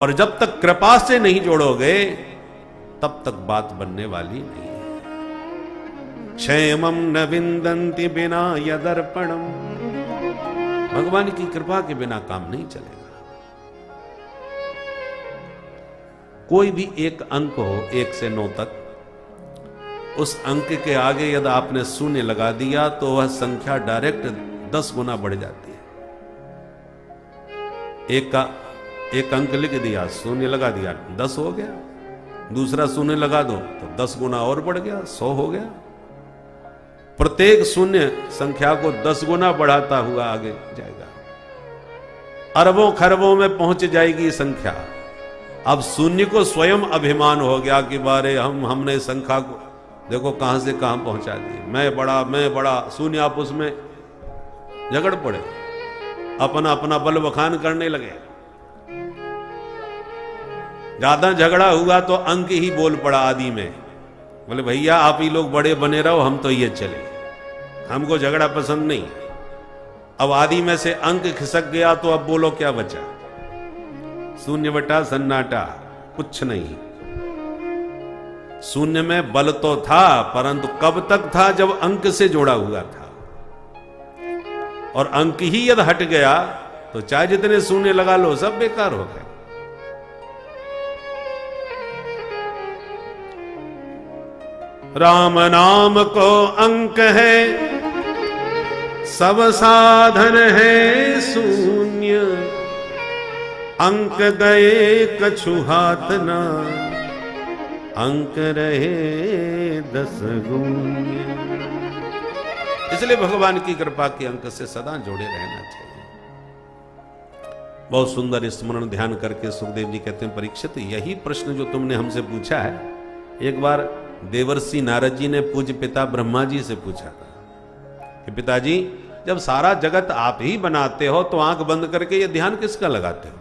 और जब तक कृपा से नहीं जोड़ोगे तब तक बात बनने वाली नहीं है। क्षेमम न विंदन्ति बिना यदर्पणम, भगवान की कृपा के बिना काम नहीं चलेगा। कोई भी एक अंक हो 1 से 9 तक, उस अंक के आगे यदि आपने शून्य लगा दिया तो वह संख्या डायरेक्ट 10 गुना बढ़ जाती है। एक अंक लिख दिया, शून्य लगा दिया, 10 हो गया। दूसरा शून्य लगा दो तो 10 गुना और बढ़ गया, 100 हो गया। प्रत्येक शून्य संख्या को 10 गुना बढ़ाता हुआ आगे जाएगा, अरबों खरबों में पहुंच जाएगी संख्या। अब शून्य को स्वयं अभिमान हो गया कि बारे हमने संख्या को देखो कहां से कहां पहुंचा दी, मैं बड़ा। शून्य आप उसमें झगड़ पड़े, अपना अपना बल बखान करने लगे। ज्यादा झगड़ा हुआ तो अंक ही बोल पड़ा आदि में, बोले भैया आप ही लोग बड़े बने रहो, हम तो ये चले, हमको झगड़ा पसंद नहीं। अब आदि में से अंक खिसक गया तो अब बोलो क्या बचा? शून्य बटा सन्नाटा, कुछ नहीं। शून्य में बल तो था, परंतु कब तक था? जब अंक से जोड़ा हुआ था। और अंक ही यदि हट गया तो चाहे जितने शून्य लगा लो सब बेकार हो गए। राम नाम को अंक है, सब साधन है शून्य, अंक गए कछु हाथ ना, अंक रहे 10 गुण्य। इसलिए भगवान की कृपा के अंक से सदा जोड़े रहना चाहिए। बहुत सुंदर स्मरण ध्यान करके सुखदेव जी कहते हैं, परीक्षित यही प्रश्न जो तुमने हमसे पूछा है, एक बार देवर्षि नारद जी ने पूज्य पिता ब्रह्मा जी से पूछा था कि पिताजी जब सारा जगत आप ही बनाते हो तो आंख बंद करके ये ध्यान किसका लगाते हो?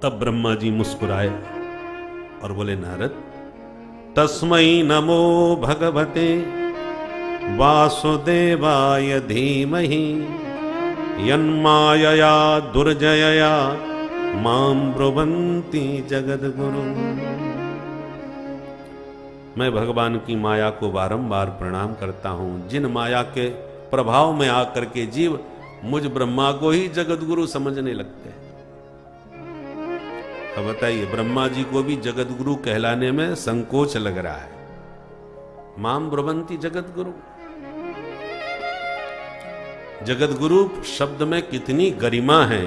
तब ब्रह्मा जी मुस्कुराए और बोले, नारद तस्मै नमो भगवते वासुदेवाय धीमहि यन्मायया दुर्जयया मां ब्रुवन्ति जगद्गुरु। मैं भगवान की माया को बारंबार प्रणाम करता हूं, जिन माया के प्रभाव में आकर के जीव मुझ ब्रह्मा को ही जगतगुरु समझने लगते हैं। अब बताइए, ब्रह्मा जी को भी जगतगुरु कहलाने में संकोच लग रहा है। माम ब्रुवन्ति जगतगुरु, जगतगुरु शब्द में कितनी गरिमा है,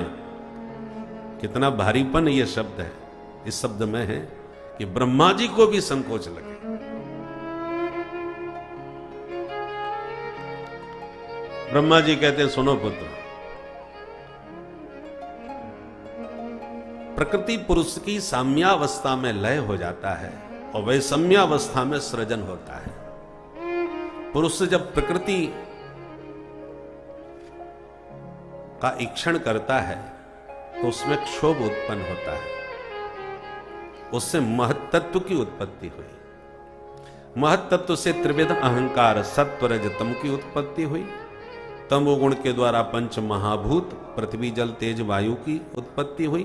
कितना भारीपन ये शब्द है, इस शब्द में है कि ब्रह्मा जी को भी संकोच लगे। ब्रह्मा जी कहते हैं, सुनो पुत्र, प्रकृति पुरुष की साम्यावस्था में लय हो जाता है और वैषम्यावस्था में सृजन होता है। पुरुष जब प्रकृति का ईक्षण करता है तो उसमें क्षोभ उत्पन्न होता है, उससे महत्तत्व की उत्पत्ति हुई। महत्तत्व से त्रिविध अहंकार सत्व रज तम की उत्पत्ति हुई। तमोगुण के द्वारा पंच महाभूत पृथ्वी जल तेज वायु की उत्पत्ति हुई।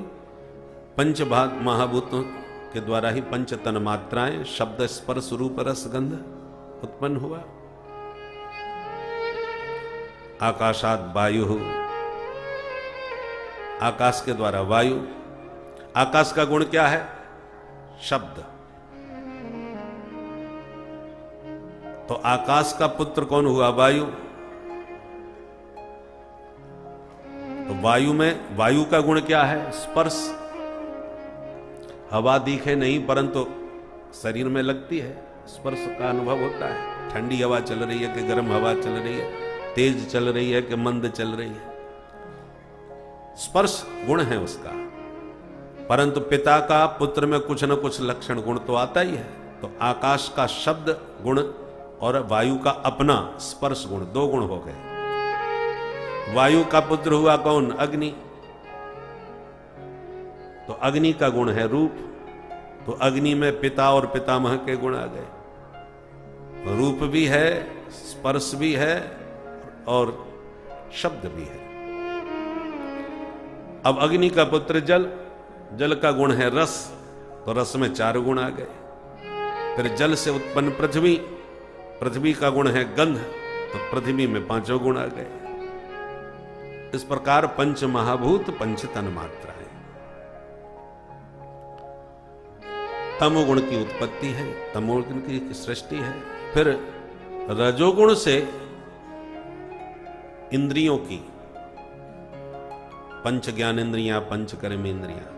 पंच महाभूतों के द्वारा ही पंच तन मात्राएं शब्द स्पर्श रूप रस गंध उत्पन्न हुआ। आकाशात वायु, आकाश के द्वारा वायु। आकाश का गुण क्या है? शब्द। तो आकाश का पुत्र कौन हुआ? वायु। तो वायु में वायु का गुण क्या है? स्पर्श। हवा दिखे नहीं परंतु शरीर में लगती है, स्पर्श का अनुभव होता है। ठंडी हवा चल रही है कि गर्म हवा चल रही है, तेज चल रही है कि मंद चल रही है, स्पर्श गुण है उसका। परंतु पिता का पुत्र में कुछ न कुछ लक्षण गुण तो आता ही है। तो आकाश का शब्द गुण और वायु का अपना स्पर्श गुण, 2 गुण हो गए। वायु का पुत्र हुआ कौन? अग्नि। तो अग्नि का गुण है रूप। तो अग्नि में पिता और पितामह के गुण आ गए। रूप भी है, स्पर्श भी है और शब्द भी है। अब अग्नि का पुत्र जल, जल का गुण है रस, तो रस में 4 गुण आ गए। फिर जल से उत्पन्न पृथ्वी, पृथ्वी का गुण है गंध, तो पृथ्वी में 5 गुण आ गए। इस प्रकार पंच महाभूत पंच तन मात्रा है। तमोगुण की उत्पत्ति है, तमोगुण की सृष्टि है। फिर रजोगुण से इंद्रियों की, पंच ज्ञानेन्द्रियां, पंच कर्मेंद्रियां,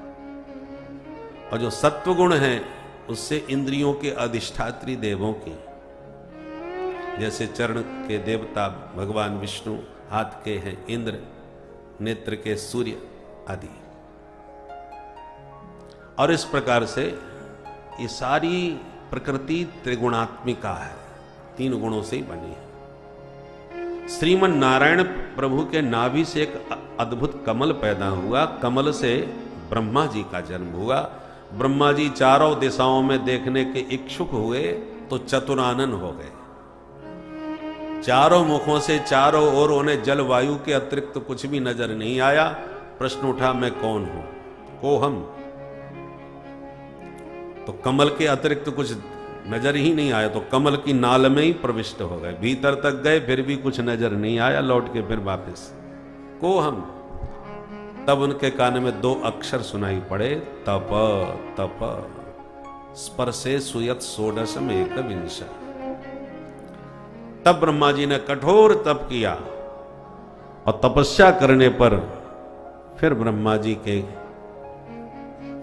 और जो सत्व गुण है उससे इंद्रियों के अधिष्ठात्री देवों की, जैसे चरण के देवता भगवान विष्णु, हाथ के हैं इंद्र, नेत्र के सूर्य आदि। और इस प्रकार से ये सारी प्रकृति त्रिगुणात्मिका है, 3 गुणों से ही बनी है। श्रीमन नारायण प्रभु के नाभि से एक अद्भुत कमल पैदा हुआ, कमल से ब्रह्मा जी का जन्म हुआ। ब्रह्मा जी चारों दिशाओं में देखने के इच्छुक हुए तो चतुरानन हो गए। चारों मुखों से चारों ओर उन्हें जलवायु के अतिरिक्त तो कुछ भी नजर नहीं आया। प्रश्न उठा, मैं कौन हूं? को हम? तो कमल के अतिरिक्त तो कुछ नजर ही नहीं आया, तो कमल की नाल में ही प्रविष्ट हो गए। भीतर तक गए, फिर भी कुछ नजर नहीं आया, लौट के फिर वापस को हम। तब उनके कान में 2 अक्षर सुनाई पड़े, तप तप स्पर्शे सुयत षोडशम एकविंश। तब ब्रह्मा जी ने कठोर तप किया और तपस्या करने पर फिर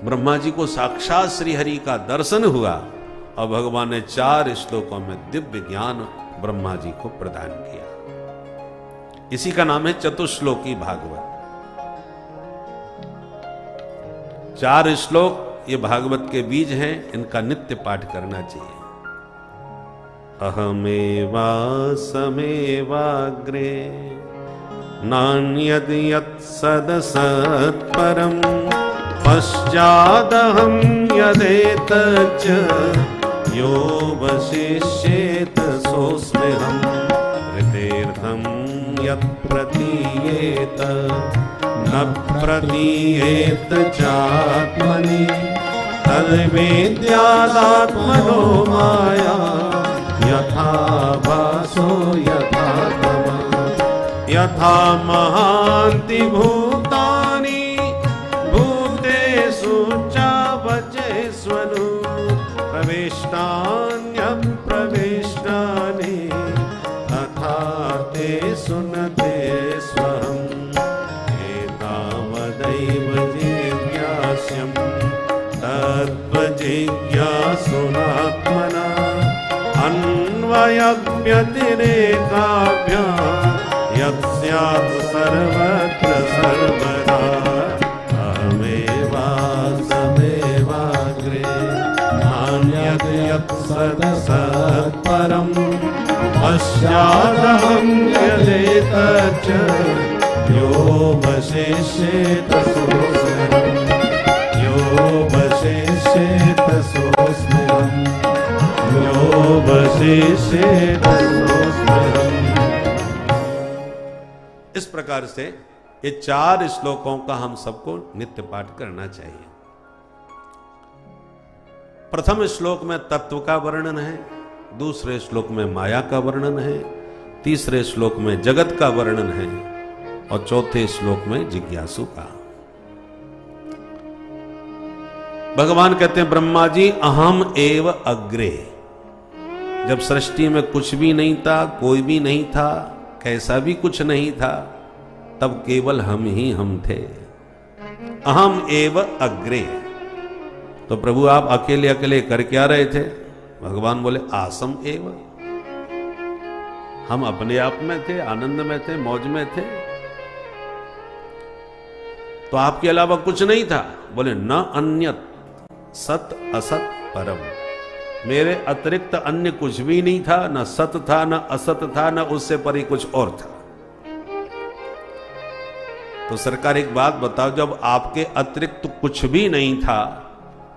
ब्रह्मा जी को साक्षात श्री हरि का दर्शन हुआ और भगवान ने 4 श्लोकों में दिव्य ज्ञान ब्रह्मा जी को प्रदान किया। इसी का नाम है चतुश्लोकी भागवत। 4 श्लोक ये भागवत के बीज हैं, इनका नित्य पाठ करना चाहिए। अहमेवा समेवाग्रे नान्यद यत्सदसत्परम् पश्चादहं यदेतच्च यो वशिष्येत सोऽस्म्यहम् ऋतेर्थं यत्प्रतीयेत न प्रतीयेत चात्मनि तद्वेद्यादात्मनो माया यथा भासो यथा तमः यथा महान्ति भूतानि भूतेषु चावचेष्वनु प्रविष्टान्यप्रविष्टानि तथा तेषु न तेष्वहम् एतावदैव जिज्ञास्यं तत्त्वजिज्ञासुनात्मना अन्वयव्यतिरेकाभ्याम् यत्स्यात् सर्वत्र सर्वदा अहमेवासमेवाग्रे नान्यद् यत्सदसत्परम् पश्चादहं यदेतच्च यो वशिष्येत सोऽस्म्यहम् यो वशिष्येत सोऽस्म्यहम् यो वशिष्येत सोऽस्म्यहम्। इस प्रकार से ये 4 श्लोकों का हम सबको नित्य पाठ करना चाहिए। प्रथम श्लोक में तत्व का वर्णन है, दूसरे श्लोक में माया का वर्णन है, तीसरे श्लोक में जगत का वर्णन है और चौथे श्लोक में जिज्ञासु का। भगवान कहते हैं ब्रह्मा जी अहम एव अग्रे। जब सृष्टि में कुछ भी नहीं था, कोई भी नहीं था, कैसा भी कुछ नहीं था, तब केवल हम ही हम थे। अहम एव अग्रे। तो प्रभु आप अकेले अकेले कर क्या रहे थे? भगवान बोले आसम एव। हम अपने आप में थे, आनंद में थे, मौज में थे, तो आपके अलावा कुछ नहीं था। बोले न अन्यत सत असत परम। मेरे अतिरिक्त अन्य कुछ भी नहीं था, न सत था, न असत था, न उससे परे कुछ और था। तो सरकार एक बात बताओ, जब आपके अतिरिक्त कुछ भी नहीं था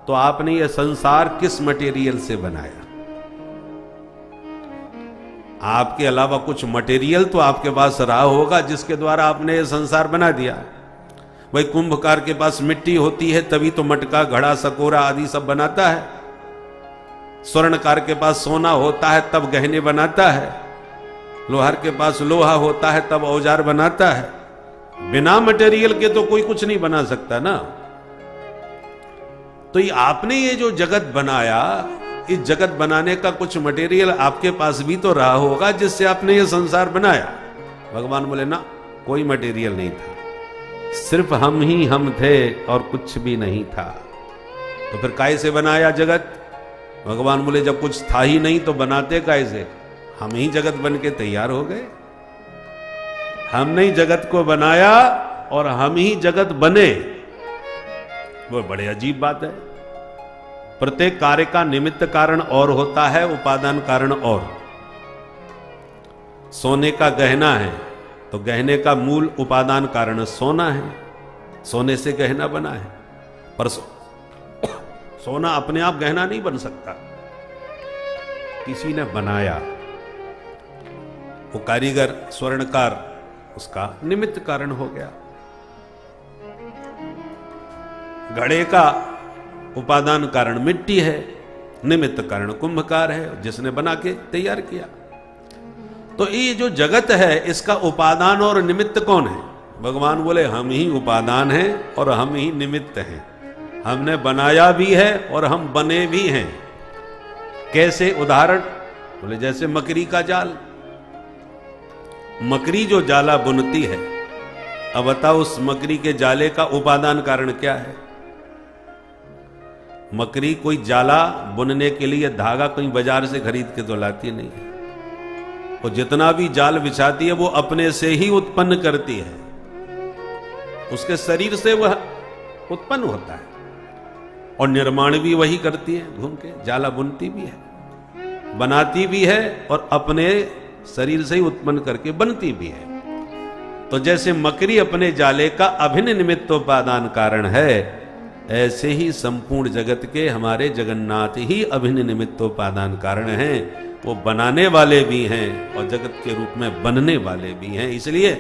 तो आपने यह संसार किस मटेरियल से बनाया? आपके अलावा कुछ मटेरियल तो आपके पास रहा होगा जिसके द्वारा आपने यह संसार बना दिया। भाई कुंभकार के पास मिट्टी होती है तभी तो मटका, घड़ा, सकोरा आदि सब बनाता है। स्वर्णकार के पास सोना होता है तब गहने बनाता है। लोहार के पास लोहा होता है तब औजार बनाता है। बिना मटेरियल के तो कोई कुछ नहीं बना सकता ना। तो ये आपने ये जो जगत बनाया, इस जगत बनाने का कुछ मटेरियल आपके पास भी तो रहा होगा जिससे आपने ये संसार बनाया। भगवान बोले ना, कोई मटेरियल नहीं था, सिर्फ हम ही हम थे और कुछ भी नहीं था। तो फिर काहे से बनाया जगत? भगवान बोले जब कुछ था ही नहीं तो बनाते काहे से? हम ही जगत बन के तैयार हो गए। हमने ही जगत को बनाया और हम ही जगत बने। वो बड़े अजीब बात है। प्रत्येक कार्य का निमित्त कारण और होता है, उपादान कारण और। सोने का गहना है तो गहने का मूल उपादान कारण सोना है, सोने से गहना बना है। पर सोना अपने आप गहना नहीं बन सकता, किसी ने बनाया। वो कारीगर, स्वर्णकार उसका निमित्त कारण हो गया। घड़े का उपादान कारण मिट्टी है, निमित्त कारण कुंभकार है जिसने बना के तैयार किया। तो ये जो जगत है इसका उपादान और निमित्त कौन है? भगवान बोले हम ही उपादान हैं और हम ही निमित्त हैं। हमने बनाया भी है और हम बने भी हैं। कैसे? उदाहरण बोले जैसे मकड़ी का जाल। मकड़ी जो जाला बुनती है, अब बताओ उस मकड़ी के जाले का उपादान कारण क्या है? मकड़ी कोई जाला बुनने के लिए धागा कहीं बाजार से खरीद के तो लाती नहीं है। वो जितना भी जाल बिछाती है वो अपने से ही उत्पन्न करती है, उसके शरीर से वह उत्पन्न होता है और निर्माण भी वही करती है। घूम के जाला बुनती भी है, बनाती भी है और अपने शरीर से ही उत्पन्न करके बनती भी है। तो जैसे मकड़ी अपने जाले का अभिन्न निमित्तोपादान कारण है, ऐसे ही संपूर्ण जगत के हमारे जगन्नाथ ही अभिन्न निमित्तोपादान कारण हैं। वो बनाने वाले भी हैं और जगत के रूप में बनने वाले भी हैं। इसलिए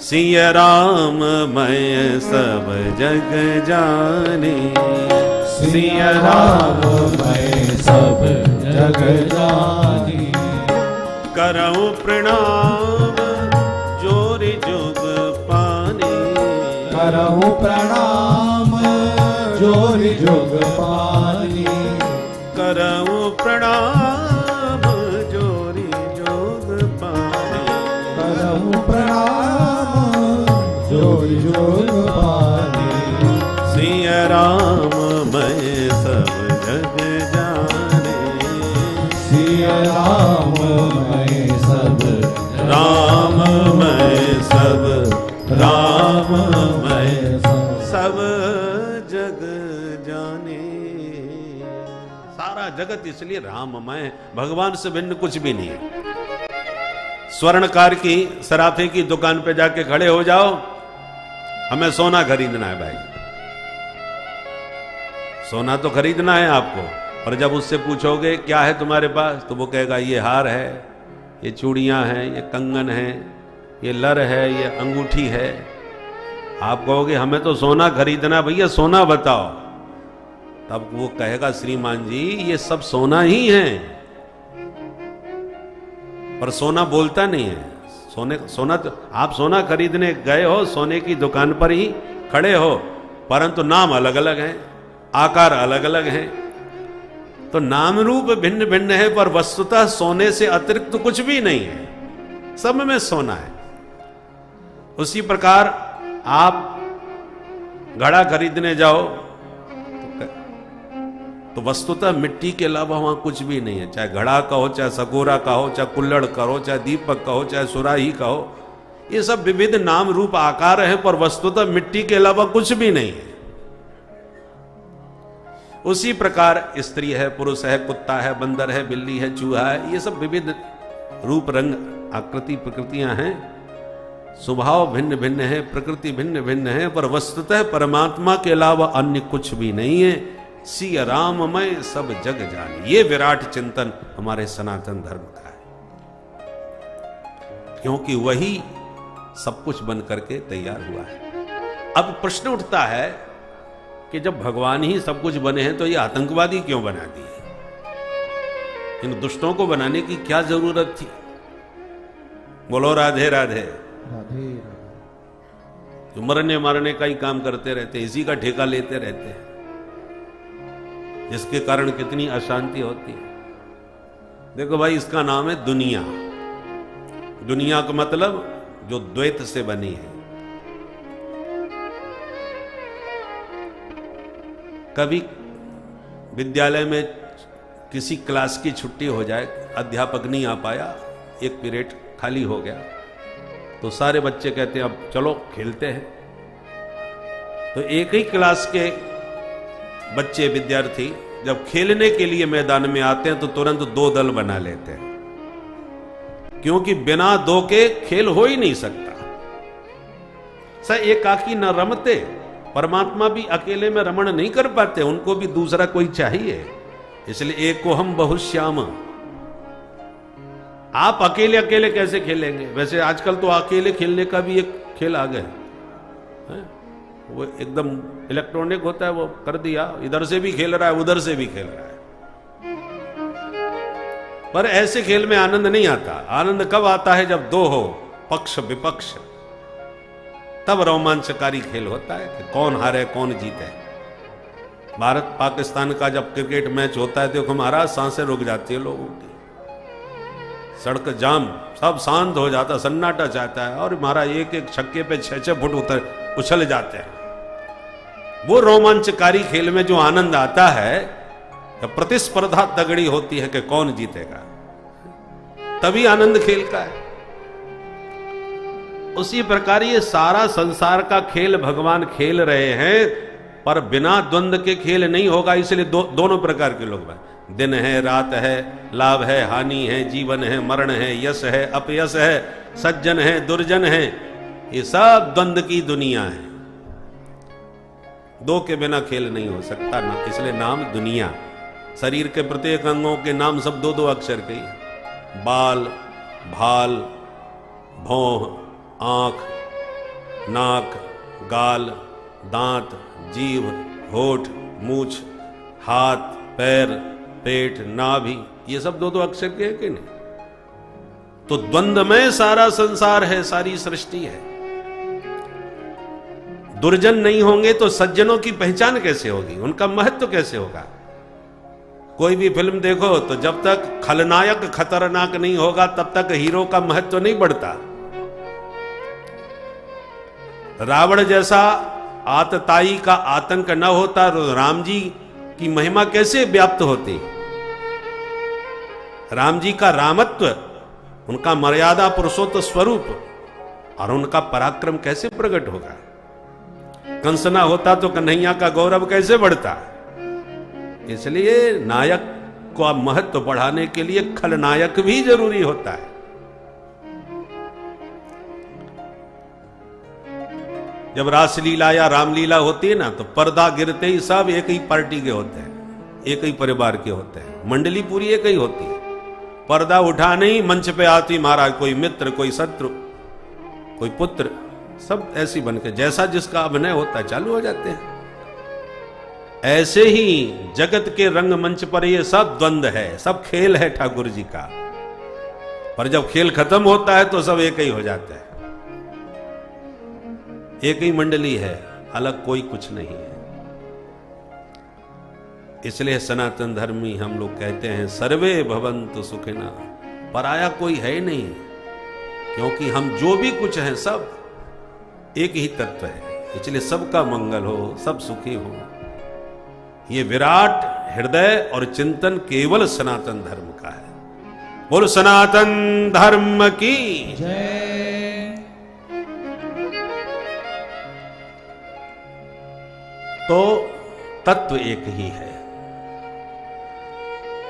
सिया राम मैं सब जग जाने, सिया राम मैं सब जग जाने, करऊं प्रणाम जोरि जुग पाने, करऊं प्रणाम जोरि जुग पाने, करऊं प्रणाम जोरि जुग पाने, करऊं प्रणाम जोरि जुग पाने, सिया राम मैं सब जग जाने, सिया राम मैं सब राम मैं सब, राम मैं सब जग जाने। सारा जगत इसलिए राममय, भगवान से भिन्न कुछ भी नहीं है। स्वर्णकार की, सराफे की दुकान पे जाके खड़े हो जाओ, हमें सोना खरीदना है भाई, सोना तो खरीदना है आपको। और जब उससे पूछोगे क्या है तुम्हारे पास, तो वो कहेगा ये हार है, ये चूड़ियां हैं, ये कंगन है, ये लर है, ये अंगूठी है। आप कहोगे हमें तो सोना खरीदना, भैया सोना बताओ। तब वो कहेगा श्रीमान जी ये सब सोना ही है, पर सोना बोलता नहीं है। सोना तो आप सोना खरीदने गए हो, सोने की दुकान पर ही खड़े हो, परंतु नाम अलग अलग हैं, आकार अलग अलग हैं। तो नाम रूप भिन्न भिन्न है, पर वस्तुतः सोने से अतिरिक्त तो कुछ भी नहीं है, सब में सोना है। उसी प्रकार आप घड़ा खरीदने जाओ तो वस्तुतः मिट्टी के अलावा वहां कुछ भी नहीं है। चाहे घड़ा का हो, चाहे सकोरा का हो, चाहे कुल्लड़ का हो, चाहे दीपक का हो, चाहे सुराही का हो, ये सब विविध नाम रूप आकार है, पर वस्तुतः मिट्टी के अलावा कुछ भी नहीं है। उसी प्रकार स्त्री है, पुरुष है, कुत्ता है, बंदर है, बिल्ली है, चूहा है, ये सब विविध रूप, रंग, आकृति, प्रकृतियां हैं। स्वभाव भिन्न भिन्न है, प्रकृति भिन्न भिन्न है, पर वस्तुतः परमात्मा के अलावा अन्य कुछ भी नहीं है। सिया राममय सब जग जाने, ये विराट चिंतन हमारे सनातन धर्म का है, क्योंकि वही सब कुछ बन करके तैयार हुआ है। अब प्रश्न उठता है कि जब भगवान ही सब कुछ बने हैं तो ये आतंकवादी क्यों बना दिए? इन दुष्टों को बनाने की क्या जरूरत थी? बोलो राधे राधे। राधे जो मरने मारने का ही काम करते रहते, इसी का ठेका लेते रहते हैं, जिसके कारण कितनी अशांति होती है। देखो भाई, इसका नाम है दुनिया। दुनिया का मतलब जो द्वैत से बनी है। कभी विद्यालय में किसी क्लास की छुट्टी हो जाए, अध्यापक नहीं आ पाया, एक पीरियड खाली हो गया, तो सारे बच्चे कहते हैं अब चलो खेलते हैं। तो एक ही क्लास के बच्चे, विद्यार्थी जब खेलने के लिए मैदान में आते हैं तो तुरंत दो दल बना लेते हैं, क्योंकि बिना दो के खेल हो ही नहीं सकता। स एकाकी न रमते, परमात्मा भी अकेले में रमण नहीं कर पाते, उनको भी दूसरा कोई चाहिए। इसलिए एको हम बहुश्याम। आप अकेले अकेले कैसे खेलेंगे? वैसे आजकल तो अकेले खेलने का भी एक खेल आ गया है, वो एकदम इलेक्ट्रॉनिक होता है, वो कर दिया, इधर से भी खेल रहा है, उधर से भी खेल रहा है। पर ऐसे खेल में आनंद नहीं आता। आनंद कब आता है? जब दो हो, पक्ष विपक्ष, तब रोमांचकारी खेल होता है कि कौन हारे कौन जीते। भारत पाकिस्तान का जब क्रिकेट मैच होता है तो हमारा सांसें रुक जाती है लोगों की, सड़क जाम, सब शांत हो जाता, सन्नाटा चाहता है, और हमारा एक एक छक्के पे 6-6 फुट उछल जाते हैं। वो रोमांचकारी खेल में जो आनंद आता है, जब प्रतिस्पर्धा तगड़ी होती है कि कौन जीतेगा, तभी आनंद खेल का है। उसी प्रकार ये सारा संसार का खेल भगवान खेल रहे हैं, पर बिना द्वंद्व के खेल नहीं होगा। इसलिए दोनों प्रकार के लोग हैं, दिन है रात है, लाभ है हानि है, जीवन है मरण है, यश है अपयश है, सज्जन है दुर्जन है, ये सब द्वंद्व की दुनिया है। दो के बिना खेल नहीं हो सकता ना, इसलिए नाम दुनिया। शरीर के प्रत्येक अंगों के नाम सब दो दो अक्षर के ही, बाल, भाल, भौं, आंख, नाक, गाल, दांत, जीभ, होठ, मूछ, हाथ, पैर, पेट, नाभि, ये सब दो दो अक्षर के हैं कि नहीं? तो द्वंद्व में सारा संसार है, सारी सृष्टि है। दुर्जन नहीं होंगे तो सज्जनों की पहचान कैसे होगी, उनका महत्व कैसे होगा? कोई भी फिल्म देखो तो जब तक खलनायक खतरनाक नहीं होगा तब तक हीरो का महत्व नहीं बढ़ता। रावण जैसा आतताई का आतंक न होता तो राम जी की महिमा कैसे व्याप्त होती? राम जी का रामत्व, उनका मर्यादा पुरुषोत्तम स्वरूप और उनका पराक्रम कैसे प्रकट होगा? कंस ना होता तो कन्हैया का गौरव कैसे बढ़ता? इसलिए नायक का महत्व बढ़ाने के लिए खलनायक भी जरूरी होता है। जब रासलीला या रामलीला होती है ना, तो पर्दा गिरते ही सब एक ही पार्टी के होते हैं, एक ही परिवार के होते हैं, मंडली पूरी एक ही होती है। पर्दा उठा नहीं, मंच पे आती महाराज कोई मित्र, कोई शत्रु, कोई पुत्र, सब ऐसी बनकर जैसा जिसका अभिनय होता है चालू हो जाते हैं। ऐसे ही जगत के रंगमंच पर ये सब द्वंद्व है, सब खेल है ठाकुर जी का। पर जब खेल खत्म होता है तो सब एक ही हो जाता है, एक ही मंडली है, अलग कोई कुछ नहीं है। इसलिए सनातन धर्मी हम लोग कहते हैं सर्वे भवन्तु सुखिनः, पराया कोई है ही नहीं, क्योंकि हम जो भी कुछ हैं सब एक ही तत्व है। इसलिए सबका मंगल हो, सब सुखी हो। ये विराट हृदय और चिंतन केवल सनातन धर्म का है। बोल सनातन धर्म की जय। तो तत्व एक ही है।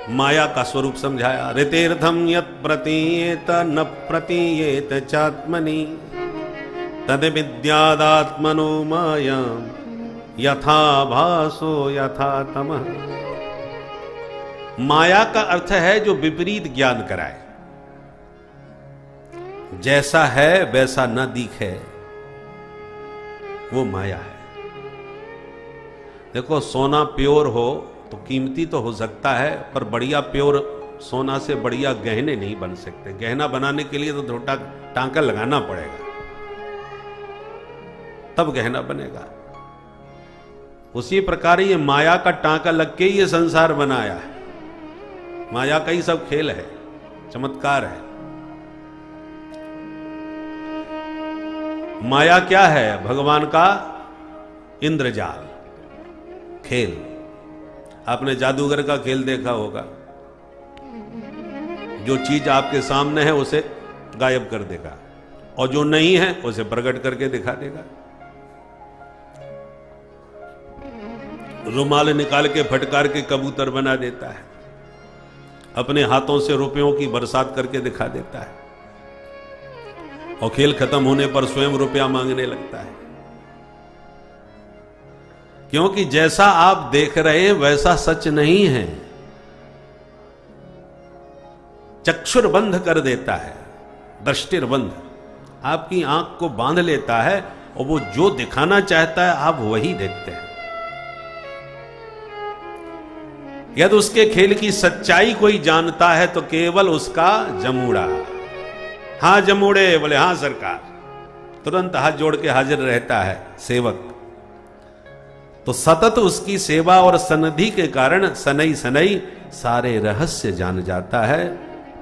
माया का स्वरूप समझाया, ऋतेर्थम यत् प्रतीयेत न प्रतीयेत चात्मनि तद विद्यादात्मनो माया यथा भासो यथा तमः। माया का अर्थ है जो विपरीत ज्ञान कराए, जैसा है वैसा न दिखे। वो माया है। देखो, सोना प्योर हो तो कीमती तो हो सकता है, पर बढ़िया प्योर सोना से बढ़िया गहने नहीं बन सकते। गहना बनाने के लिए तो थोड़ा टांका लगाना पड़ेगा, तब गहना बनेगा। उसी प्रकार ये माया का टांका लग के ये संसार बनाया है। माया का ही सब खेल है, चमत्कार है। माया क्या है? भगवान का इंद्रजाल, खेल। आपने जादूगर का खेल देखा होगा, जो चीज आपके सामने है उसे गायब कर देगा, और जो नहीं है उसे प्रकट करके दिखा देगा। रुमाल निकाल के फटकार के कबूतर बना देता है, अपने हाथों से रुपयों की बरसात करके दिखा देता है, और खेल खत्म होने पर स्वयं रुपया मांगने लगता है। क्योंकि जैसा आप देख रहे हैं वैसा सच नहीं है। चक्षुर बंध कर देता है, दृष्टिर बंध, आपकी आंख को बांध लेता है, और वो जो दिखाना चाहता है आप वही देखते हैं। यदि उसके खेल की सच्चाई कोई जानता है तो केवल उसका जमूड़ा। हां जमूड़े, बोले हां सरकार, तुरंत हाथ जोड़ के हाजिर रहता है सेवक। तो सतत उसकी सेवा और सन्निधि के कारण सनई सनई सारे रहस्य जान जाता है।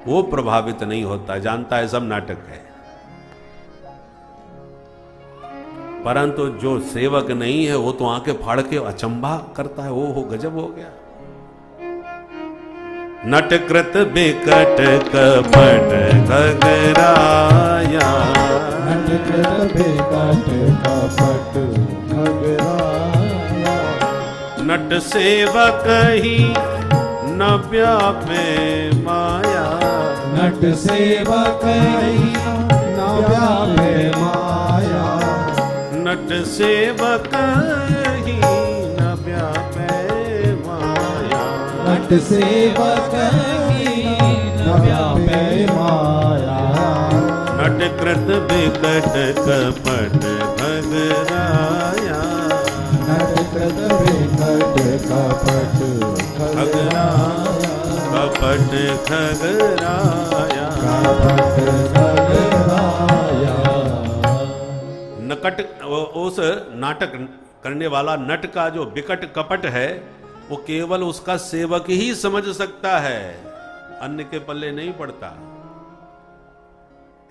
वो प्रभावित नहीं होता, जानता है सब नाटक है। परंतु जो सेवक नहीं है वो तो आंखें फाड़ के अचंभा करता है, ओ हो गजब हो गया। नटकृत बिकट कपट खगराया, नटकृत बिकट कपट खगराया, नट सेवक ही न व्यापे माया, नट सेवक ही न व्यापे माया, नट सेवक ही न व्यापे माया, नट सेवक ही न व्यापे माया, नटकृत बिकट कपट खगराया, नटकृत बिकट कपट खगराया, कपट खगराया, कपट खगराया। नकट, उस नाटक करने वाला नट का जो बिकट कपट है वो केवल उसका सेवक ही समझ सकता है, अन्य के पल्ले नहीं पड़ता।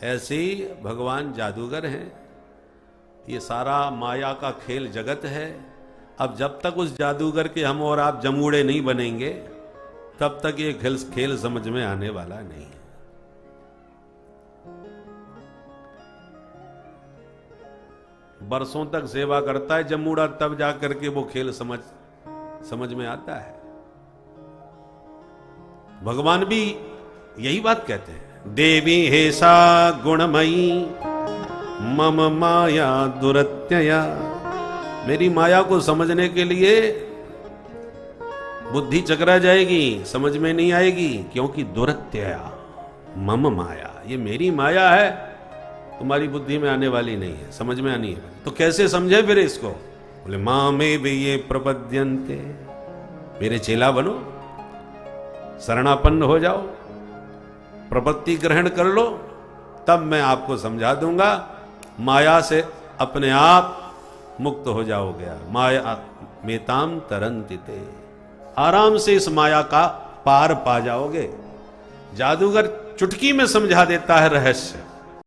ऐसे ही भगवान जादूगर हैं। ये सारा माया का खेल जगत है। अब जब तक उस जादूगर के हम और आप जमूड़े नहीं बनेंगे तब तक ये खेल समझ में आने वाला नहीं है। बरसों तक सेवा करता है जमूड़ा, तब जाकर के वो खेल समझ में आता है। भगवान भी यही बात कहते हैं, देवी हे सा गुणमयी मम माया दुरत्यया। मेरी माया को समझने के लिए बुद्धि चकरा जाएगी, समझ में नहीं आएगी, क्योंकि दुरत्यया मम माया, ये मेरी माया है, तुम्हारी बुद्धि में आने वाली नहीं है, समझ में आनी है। तो कैसे समझे फिर इसको? बोले मां में भी ये प्रपद्यन्ते, मेरे चेला बनो, शरणापन्न हो जाओ, प्रपत्ति ग्रहण कर लो, तब मैं आपको समझा दूंगा। माया से अपने आप मुक्त हो जाओगे। माया मेताम तरंतिते, आराम से इस माया का पार पा जाओगे। जादूगर चुटकी में समझा देता है रहस्य।